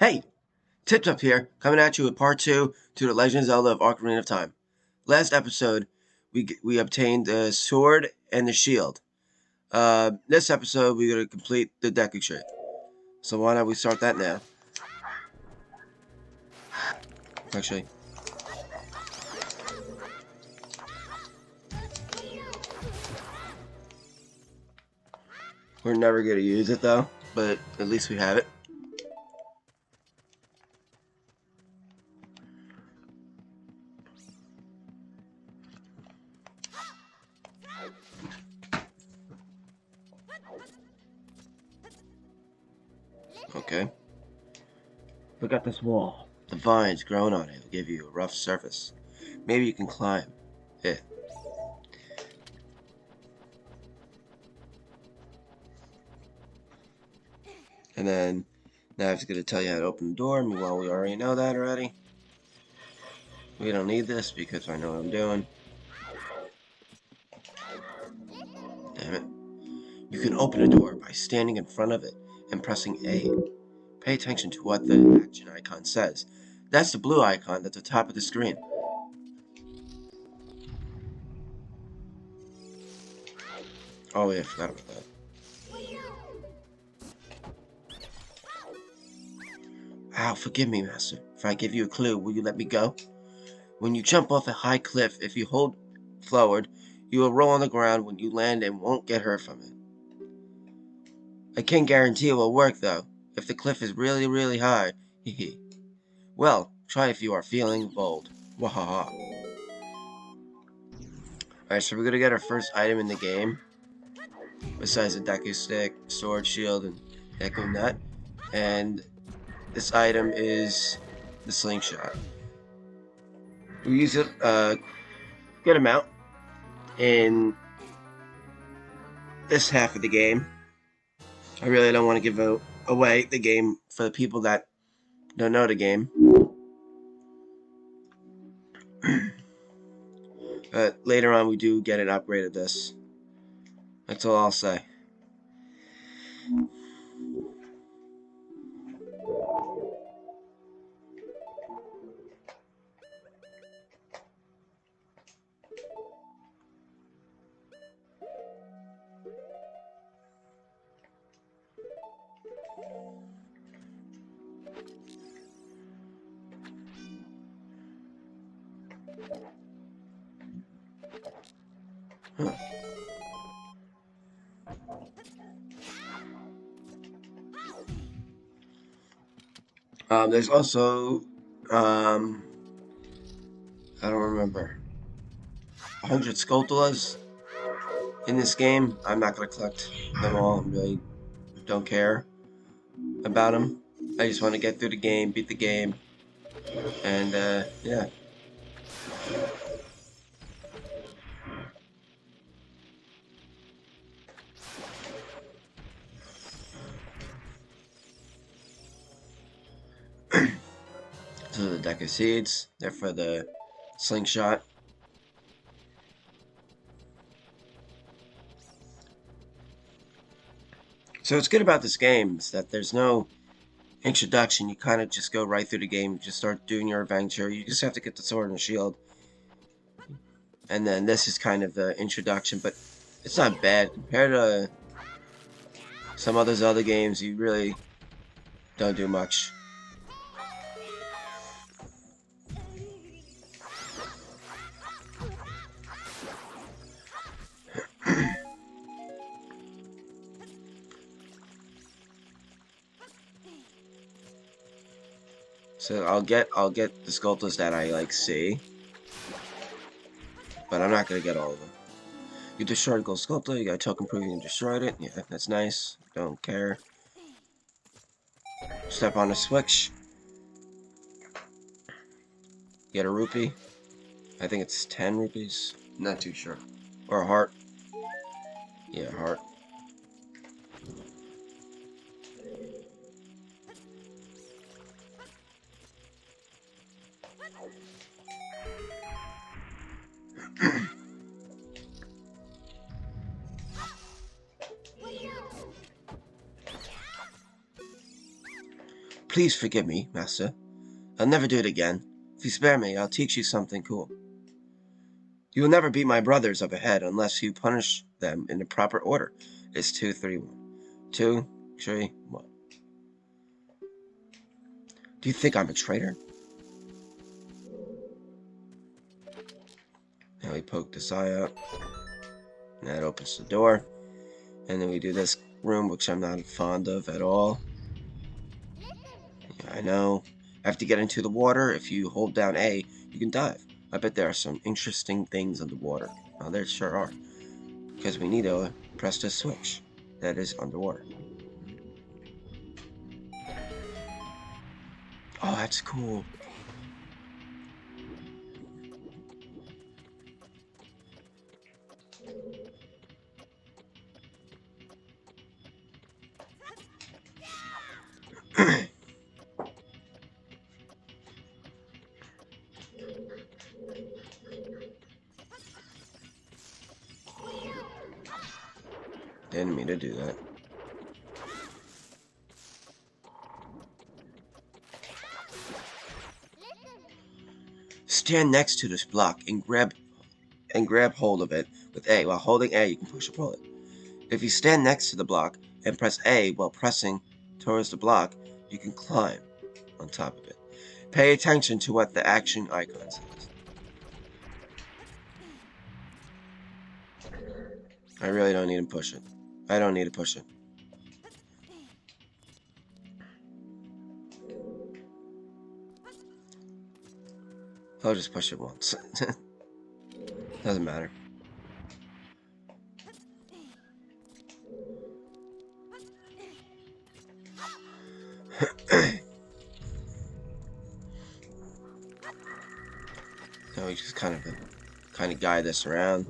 Hey, Tip Top here, coming at you with part 2 to The Legend of Zelda of Ocarina of Time. Last episode, we obtained the sword and the shield. This episode, we're going to complete the Deku tree. So why don't we start that now? Actually, we're never going to use it though, but at least we have it. Okay. Look at this wall. The vines growing on it will give you a rough surface. Maybe you can climb it. And then now I'm just going to tell you how to open the door. Meanwhile, we already know that already. We don't need this because I know what I'm doing. Damn it. You can open a door by standing in front of it and pressing A. Pay attention to what the action icon says. That's the blue icon at the top of the screen. Oh yeah, I forgot about that. Ow, forgive me, Master. If I give you a clue, will you let me go? When you jump off a high cliff, if you hold forward, you will roll on the ground when you land and won't get hurt from it. I can't guarantee it will work, though. If the cliff is really, really high, hehe. Well, try if you are feeling bold. Wahaha. Alright, so we're gonna get our first item in the game. Besides the Deku Stick, Sword, Shield, and Deku Nut. And this item is the Slingshot. We use it a good amount in this half of the game. I really don't want to give away the game for the people that don't know the game. Later on, we do get an upgrade of this. That's all I'll say. Huh. There's also, I don't remember, 100 Skulltulas in this game. I'm not going to collect them all. I really don't care about them. I just want to get through the game, beat the game, and yeah. So the deck of seeds, they're for the slingshot. So what's good about this game is that there's no introduction. You kind of just go right through the game. You just start doing your adventure. You just have to get the sword and the shield. And then this is kind of the introduction, but it's not bad. Compared to some of those other games, you really don't do much. So I'll get the sculptors that I like see, but I'm not gonna get all of them. You destroyed Gold Sculptor, you got a token proving you destroyed it. Yeah, that's nice. Don't care. Step on the switch. Get a rupee. I think it's 10 rupees. Not too sure. Or a heart. Yeah, heart. Please forgive me, Master. I'll never do it again. If you spare me, I'll teach you something cool. You will never beat my brothers up ahead unless you punish them in the proper order. It's 2, 3, 1. 2, 3, 1. Do you think I'm a traitor? Now we poke this eye out. And that opens the door. And then we do this room, which I'm not fond of at all. Yeah, I know. I have to get into the water. If you hold down A, you can dive. I bet there are some interesting things underwater. Oh, there sure are. Because we need to press the switch that is underwater. Oh, that's cool. Didn't mean to do that. Stand next to this block and grab hold of it with A. While holding A, you can push or pull it. If you stand next to the block and press A while pressing towards the block, you can climb on top of it. Pay attention to what the action icon says. I really don't need to push it. I don't need to push it. I'll just push it once. Doesn't matter. So we just kind of guide this around.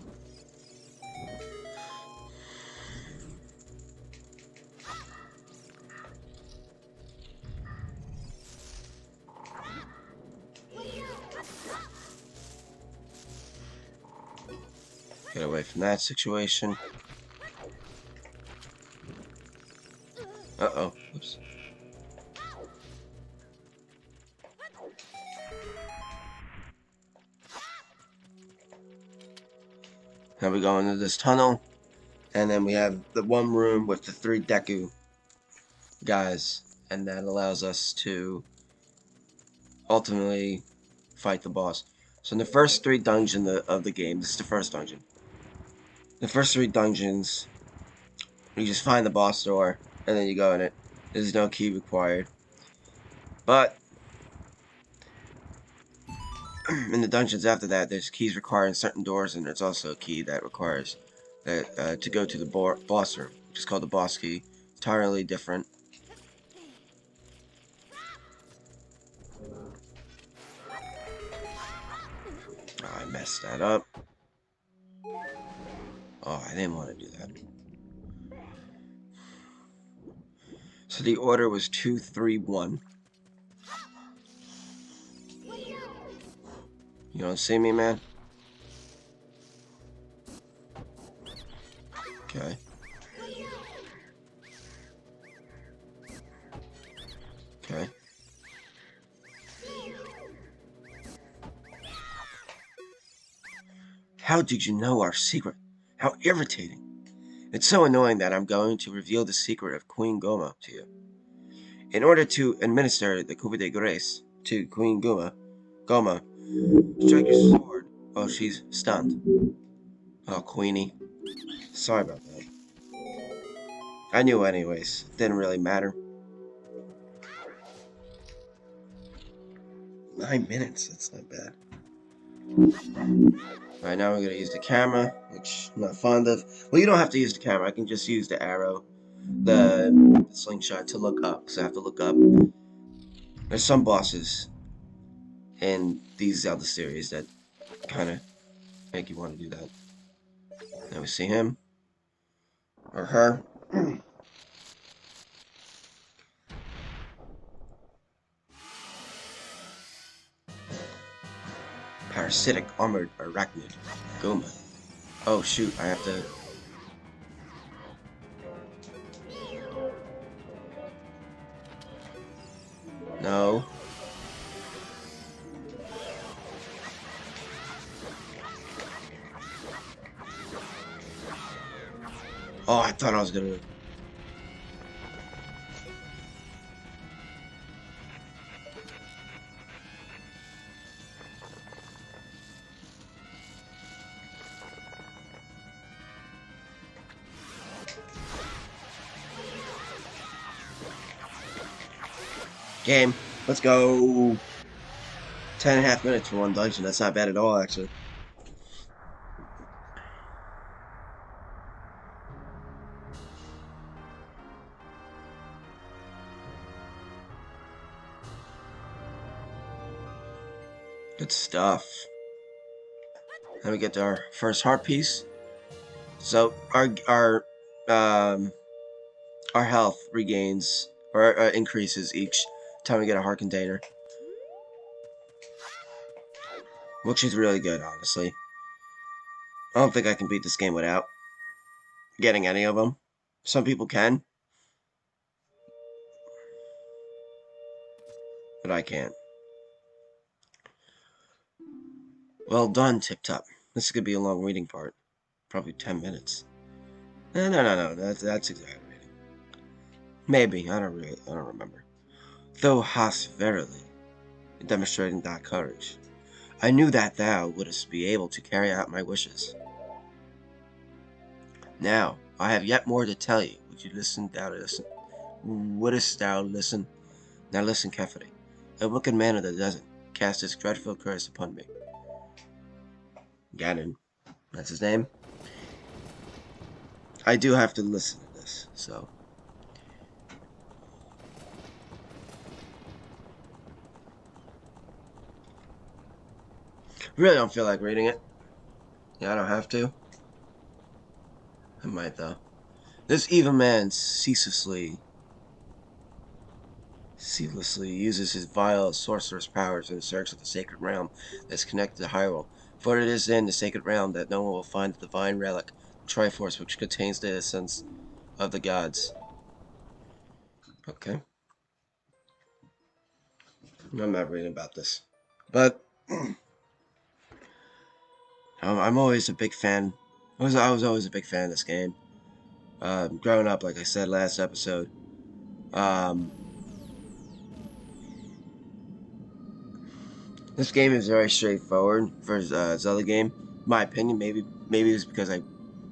Get away from that situation. Uh-oh. Oops. Now we go into this tunnel, and then we have the one room with the 3 Deku guys, and that allows us to ultimately fight the boss. So in the first 3 dungeons of the game, this is the first dungeon. The first 3 dungeons, you just find the boss door, and then you go in it. There's no key required. But in the dungeons after that, there's keys required in certain doors, and there's also a key that requires that to go to the boss room, which is called the boss key. Entirely different. Oh, I messed that up. Oh, I didn't want to do that. So the order was 2, 3, 1. You don't see me, man? Okay. Okay. How did you know our secret? How irritating. It's so annoying that I'm going to reveal the secret of Queen Goma to you. In order to administer the coup de grace to Queen Goma, strike your sword while she's stunned. Oh, Queenie. Sorry about that. I knew anyways. Didn't really matter. 9 minutes. That's not bad. Alright, now we're going to use the camera, which I'm not fond of. Well, you don't have to use the camera. I can just use the arrow, the slingshot to look up, because I have to look up. There's some bosses in these Zelda series that kind of make you want to do that. Now we see him. Or her. Parasitic armored arachnid. Goma. Oh shoot, I have to... No. Oh, I thought I was gonna. Game. Let's go. 10.5 minutes for one dungeon. That's not bad at all, actually. Good stuff. Then we get to our first heart piece. So um our health regains or increases each time we get a heart container, which is really good, honestly. I don't think I can beat this game without getting any of them. Some people can, but I can't. Well done, Tip Top. This is gonna be a long reading part, probably 10 minutes. No. That's exaggerating. Maybe I don't remember. Though hast verily, demonstrating thy courage, I knew that thou wouldst be able to carry out my wishes. Now, I have yet more to tell you. Would you listen? Thou listen. Wouldst thou listen? Now listen carefully. A wicked man of the desert cast his dreadful curse upon me. Ganon, that's his name. I do have to listen to this, so. Really don't feel like reading it. Yeah, I don't have to. I might, though. This evil man ceaselessly uses his vile sorcerer's powers in search of the sacred realm that's connected to Hyrule. For it is in the sacred realm that no one will find the divine relic, Triforce, which contains the essence of the gods. Okay. I'm not reading about this. But I'm always a big fan. I was always a big fan of this game. Growing up, like I said last episode, um, this game is very straightforward for a Zelda game. In my opinion, maybe it's because I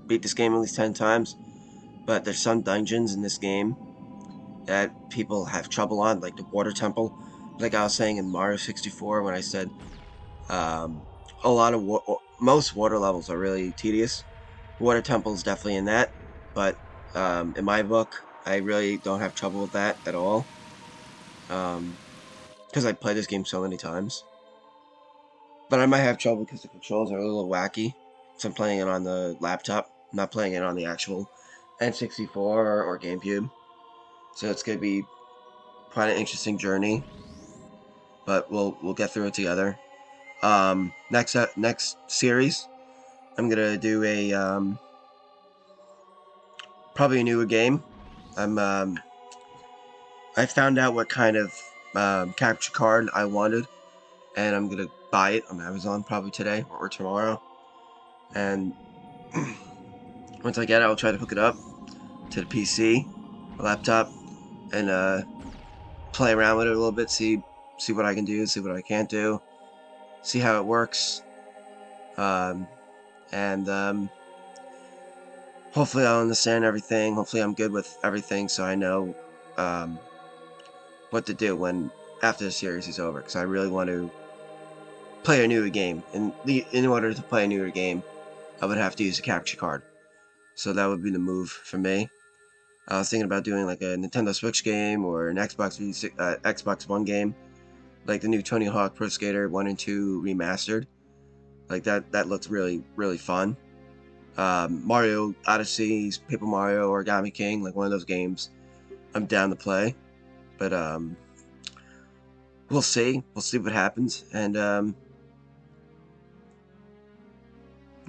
beat this game at least 10 times. But there's some dungeons in this game that people have trouble on, like the water temple. Like I was saying in Mario 64 when I said um, a lot of most water levels are really tedious. Water temple is definitely in that, but in my book, I really don't have trouble with that at all. Because I played this game so many times. But I might have trouble because the controls are a little wacky. So I'm playing it on the laptop, not playing it on the actual N64 or GameCube. So it's gonna be quite an interesting journey, but we'll get through it together. Next series, I'm gonna do a probably a newer game. I found out what kind of capture card I wanted, and I'm gonna buy it on Amazon probably today or tomorrow. And once I get it, I'll try to hook it up to the PC, laptop, and play around with it a little bit. See what I can do, see what I can't do, see how it works, um, and hopefully I'll understand everything. Hopefully I'm good with everything, so I know um, what to do when after the series is over. Because I really want to play a newer game, and in order to play a newer game, I would have to use a capture card. So that would be the move for me. I was thinking about doing like a Nintendo Switch game or an Xbox One game, like the new Tony Hawk Pro Skater 1 and 2 remastered. Like that looks really fun. Mario Odyssey, Paper Mario, Origami King, like one of those games I'm down to play. But we'll see. We'll see what happens. And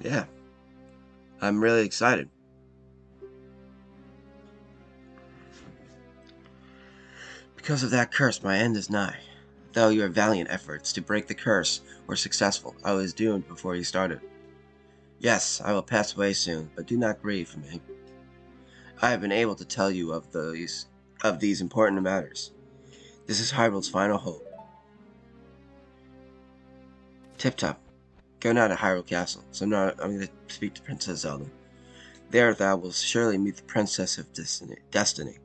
yeah, I'm really Because of that curse, my end is nigh. Though your valiant efforts to break the curse were successful, I was doomed before you started. Yes, I will pass away soon, but do not grieve for me. I have been able to tell you of these important matters. This is Hyrule's final hope. Tip-Top, go now to Hyrule Castle, so now I'm going to speak to Princess Zelda. There thou wilt surely meet the Princess of Destiny.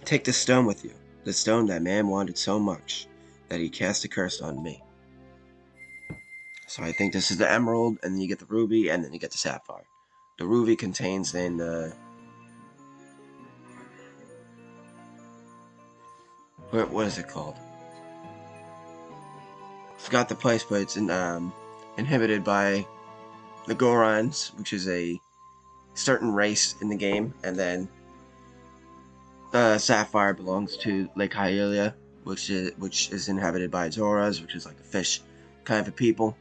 Take this stone with you, the stone that man wanted so much that he cast a curse on me. So I think this is the emerald, and then you get the ruby, and then you get the sapphire. The ruby contains then what is it called? Forgot the place, but it's inhibited by the Gorons, which is a certain race in the game, and then sapphire belongs to Lake Hylia, which is inhabited by Zoras, which is like a fish kind of a people.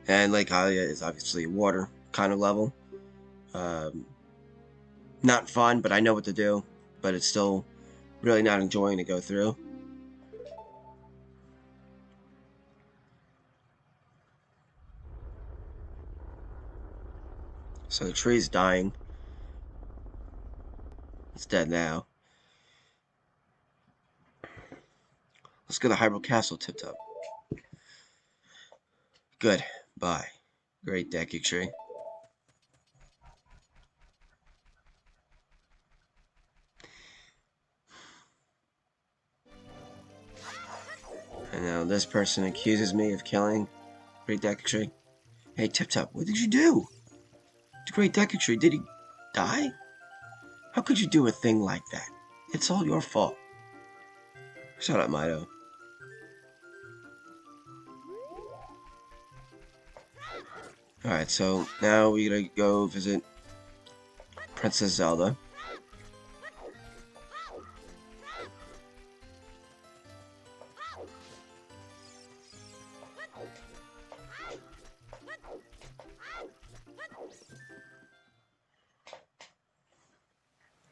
And Lake Hylia is obviously a water kind of level. Not fun, but I know what to do. But it's still really not enjoying to go through. So the tree's dying. It's dead now. Let's go to Hyrule Castle, Tip-Top. Good. Bye. Great Deku tree. And now this person accuses me of killing Great Deku tree. Hey, Tip-Top, what did you do? The Great Deku tree, did he die? How could you do a thing like that? It's all your fault. Shut up, Mido. Alright, so now we gotta go visit Princess Zelda.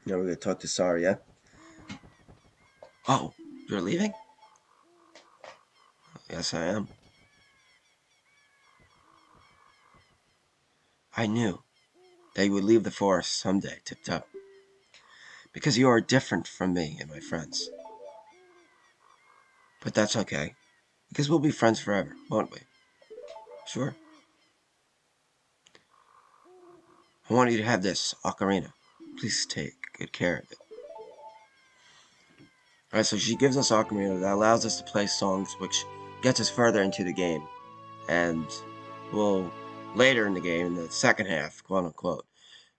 Now we're gonna talk to Saria. Oh, you're leaving? Yes, I am. I knew that you would leave the forest someday, Tip-Top. Because you are different from me and my friends. But that's okay. Because we'll be friends forever, won't we? Sure. I want you to have this ocarina. Please take good care of it. Alright, so she gives us ocarina that allows us to play songs which gets us further into the game. And we'll, later in the game, in the second half, quote unquote,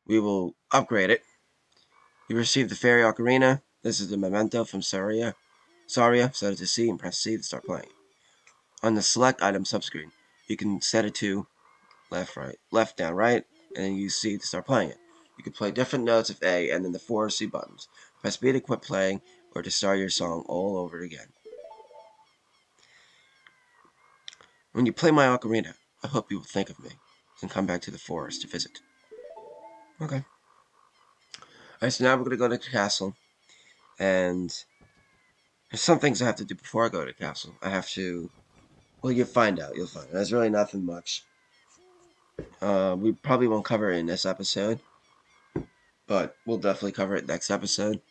we will upgrade it. You receive the fairy ocarina. This is the memento from Saria. Set it to C and press C to start playing. On the select item subscreen, you can set it to left, down, right, and then use C to start playing it. You can play different notes of A and then the 4 C buttons. Press B to quit playing or to start your song all over again. When you play my ocarina, I hope you will think of me and come back to the forest to visit. Okay. Alright, so now we're going to go to the castle, and there's some things I have to do before I go to the castle. I have to, well, you'll find out. There's really nothing much. We probably won't cover it in this episode, but we'll definitely cover it next episode.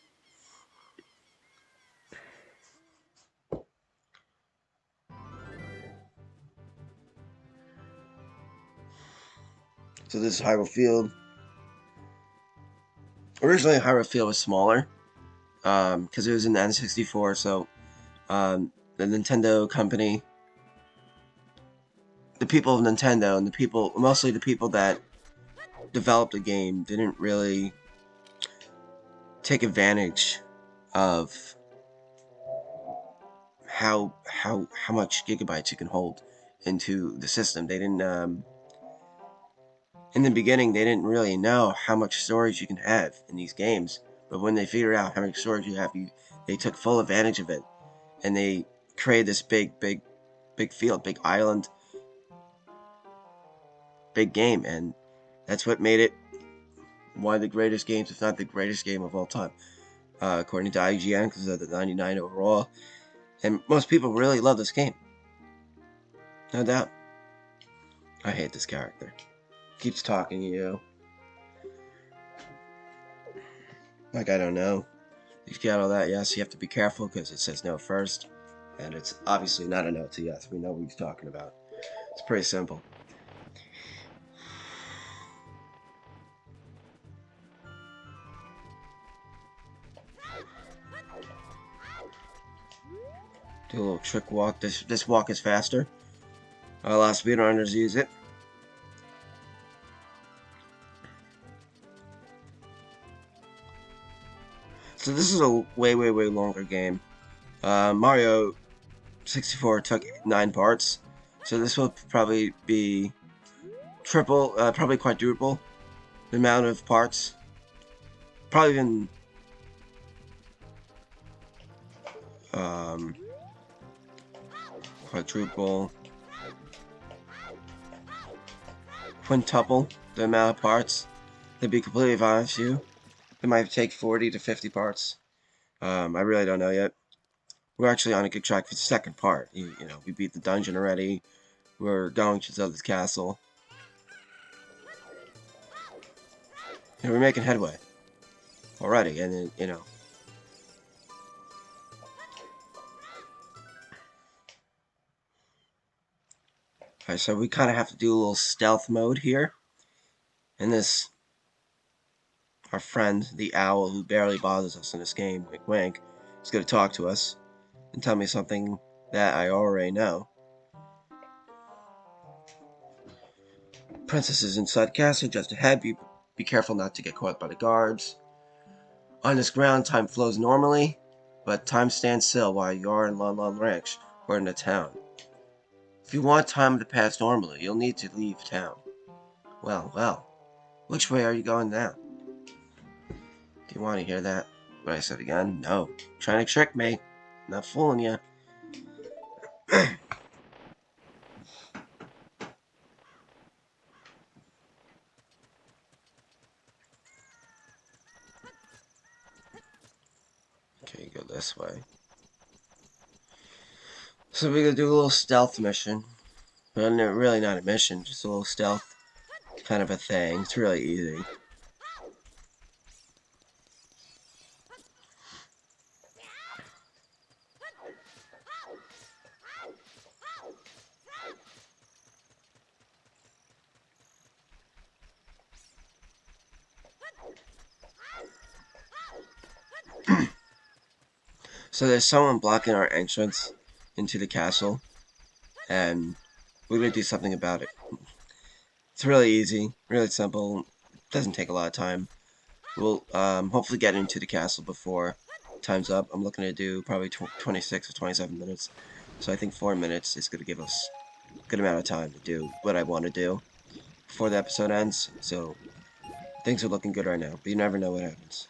So this is Hyrule Field. Originally, Hyrule Field was smaller, because it was in the N64, so the Nintendo company, the people of Nintendo, and mostly the people that developed the game, didn't really take advantage of how much gigabytes you can hold into the system. They didn't in the beginning they didn't really know how much storage you can have in these games, but when they figured out how much storage you have, they took full advantage of it, and they created this big field, big island, big game, and that's what made one of the greatest games, if not the greatest game of all time, according to IGN, because of the 99 overall. And most people really love this game. No doubt. I hate this character. Keeps talking to you. Like, I don't know. You got all that, yes, you have to be careful because it says no first. And it's obviously not a no to yes. We know what he's talking about. It's pretty simple. Do a little trick walk. This walk is faster. A lot of speedrunners use it. So this is a way longer game. Mario 64 took 9 parts. So this will probably be triple, probably quadruple the amount of parts. Probably even quadruple, quintuple the amount of parts. To be completely honest with you, it might take 40 to 50 parts. I really don't know yet. We're actually on a good track for the second part. You know, we beat the dungeon already. We're going to Zelda's castle. And we're making headway already, and you know. Alright, so we kind of have to do a little stealth mode here. And this, our friend, the owl who barely bothers us in this game, wink wink, is going to talk to us and tell me something that I already know. Princess is inside castle, just ahead. Be careful not to get caught by the guards. On this ground, time flows normally, but time stands still while you are in Lon Lon Ranch or in the town. If you want time to pass normally, you'll need to leave town. Well, which way are you going now? Do you want to hear that? What I said again? No. Trying to trick me. Not fooling you. Okay, go this way. So we're gonna do a little stealth mission. But really not a mission, just a little stealth kind of a thing. It's really easy. So there's someone blocking our entrance into the castle, and we're gonna do something about it. It's really easy, really simple, doesn't take a lot of time. We'll hopefully get into the castle before time's up. I'm looking to do probably 26 or 27 minutes, so I think 4 minutes is gonna give us a good amount of time to do what I want to do before the episode ends. So things are looking good right now, but you never know what happens.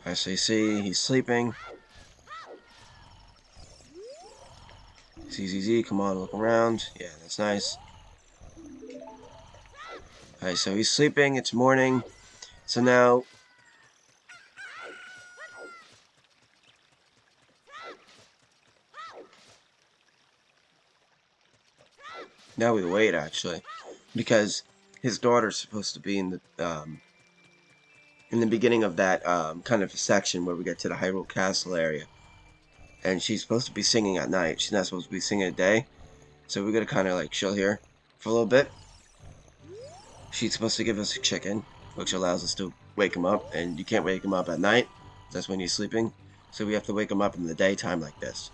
Alright, so you see, he's sleeping. ZZZ, come on, look around. Yeah, that's nice. Alright, so he's sleeping, it's morning. So now... Now we wait, actually. Because his daughter's supposed to be in the beginning of that kind of section where we get to the Hyrule Castle area. And she's supposed to be singing at night. She's not supposed to be singing at day. So we're gonna kind of like chill here for a little bit. She's supposed to give us a chicken, which allows us to wake him up. And you can't wake him up at night. That's when he's sleeping. So we have to wake him up in the daytime like this.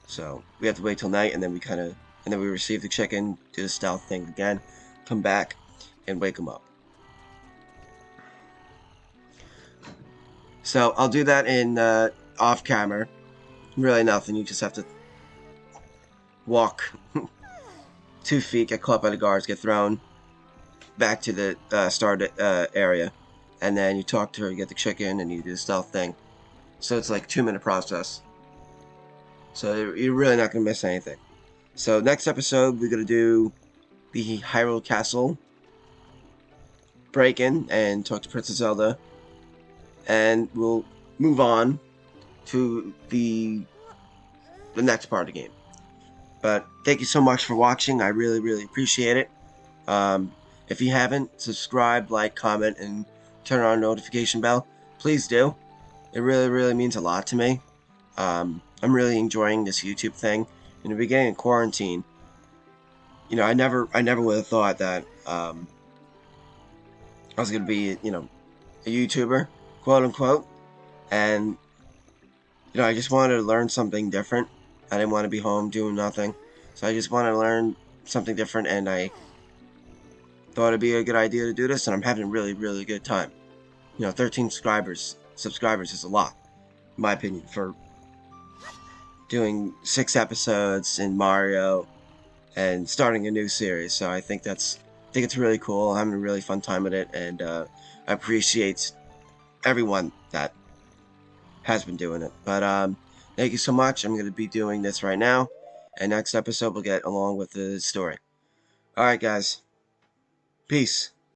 So we have to wait till night, and then we receive the chicken, do the stealth thing again, come back, and wake him up. So I'll do that in off camera. Really nothing. You just have to walk 2 feet, get caught by the guards, get thrown back to the start area, and then you talk to her, you get the chicken, and you do the stealth thing. So it's like a 2-minute process. So you're really not gonna miss anything. So next episode we're gonna do the Hyrule Castle, break in and talk to Princess Zelda, and we'll move on to the next part of the game. But thank you so much for watching. I really, really appreciate it. Um, if you haven't, subscribe, like, comment, and turn on the notification bell. Please do. It really, really means a lot to me. I'm really enjoying this YouTube thing. In the beginning of quarantine, I never would have thought that I was gonna be, a YouTuber, quote unquote. And I just wanted to learn something different. I didn't want to be home doing nothing, so I just wanted to learn something different. And I thought it'd be a good idea to do this, and I'm having a really, really good time. 13 subscribers is a lot, in my opinion, for doing 6 episodes in Mario and starting a new series. So I think it's really cool. I'm having a really fun time with it, and I appreciate everyone that has been doing it. But thank you so much. I'm going to be doing this right now, and next episode we'll get along with the story. All right, guys. Peace.